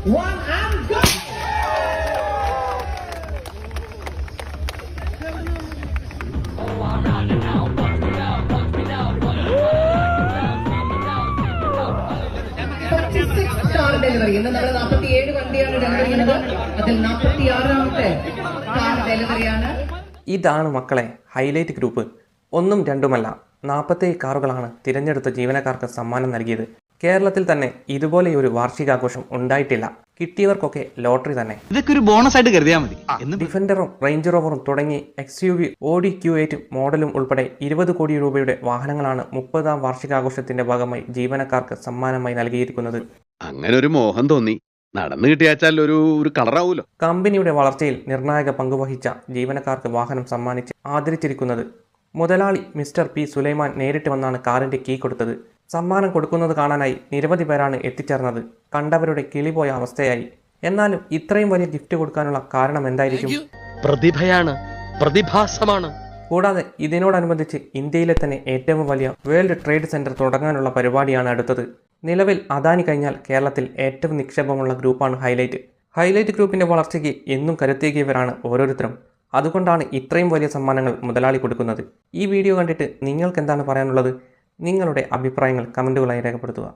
one and go. Star delivery. ഇന്ന് നമ്മൾ 47 വണ്ടിയാണ് ഡെലിവറി ചെയ്യുന്നത്. അതിൽ 46ാമത്തെ കാർ ഡെലിവറിയാണ്. ഇതാണ് മക്കളെ ഹൈലൈറ്റ് ഗ്രൂപ്പ്. ഒന്നും രണ്ടുമല്ല 47 കാറുകളാണ് തിരഞ്ഞെടുത്ത ജീവനക്കാർക്ക് സമ്മാനം നൽകിയത്. കേരളത്തിൽ തന്നെ ഇതുപോലെയൊരു വാർഷികാഘോഷം ഉണ്ടായിട്ടില്ല. കിട്ടിയവർക്കൊക്കെ ലോട്ടറി തന്നെ. ഇതൊക്കെ ഒരു ബോണസ് ആയിട്ട് കരുതിയാൽ മതി. ഡിഫൻഡറും റേഞ്ച് റോവറും തുടങ്ങി XUV Audi Q8 മോഡലും ഉൾപ്പെടെ 20 കോടി രൂപയുടെ വാഹനങ്ങളാണ് 30ാം വാർഷികാഘോഷത്തിന്റെ ഭാഗമായി ജീവനക്കാർക്ക് സമ്മാനമായി നൽകിയിരിക്കുന്നത്. അങ്ങനെ ഒരു മോഹം തോന്നി, നടന്നു കിട്ടിയാച്ചാൽ ഒരു കളറാവൂലോ. കമ്പനിയുടെ വളർച്ചയിൽ നിർണായക പങ്കുവഹിച്ച ജീവനക്കാർക്ക് വാഹനം സമ്മാനിച്ച് ആദരിച്ചിരിക്കുന്നത്. മുതലാളി മിസ്റ്റർ P. സുലൈമാൻ നേരിട്ട് വന്നാണ് കാറിന്റെ കീ കൊടുത്തത്. സമ്മാനം കൊടുക്കുന്നത് കാണാനായി നിരവധി പേരാണ് എത്തിച്ചേർന്നത്. കണ്ടവരുടെ കിളിപോയ അവസ്ഥയായി. എന്നാലും ഇത്രയും വലിയ ഗിഫ്റ്റ് കൊടുക്കാനുള്ള കാരണം എന്തായിരിക്കും? പ്രതിഭയാണ്, പ്രതിഭാസമാണ്. കൂടാതെ ഇതിനോടനുബന്ധിച്ച് ഇന്ത്യയിലെ തന്നെ ഏറ്റവും വലിയ വേൾഡ് ട്രേഡ് സെന്റർ തുടങ്ങാനുള്ള പരിപാടിയാണ് അടുത്തത്. നിലവിൽ അദാനി കഴിഞ്ഞാൽ കേരളത്തിൽ ഏറ്റവും നിക്ഷേപമുള്ള ഗ്രൂപ്പാണ് ഹൈലൈറ്റ്. ഹൈലൈറ്റ് ഗ്രൂപ്പിന്റെ വളർച്ചയ്ക്ക് എന്നും കരുത്തേകിയവരാണ് ഓരോരുത്തരും. അതുകൊണ്ടാണ് ഇത്രയും വലിയ സമ്മാനങ്ങൾ മുതലാളി കൊടുക്കുന്നത്. ഈ വീഡിയോ കണ്ടിട്ട് നിങ്ങൾക്ക് എന്താണ് പറയാനുള്ളത്? നിങ്ങളുടെ അഭിപ്രായങ്ങൾ കമൻറ്റുകളായി രേഖപ്പെടുത്തുക.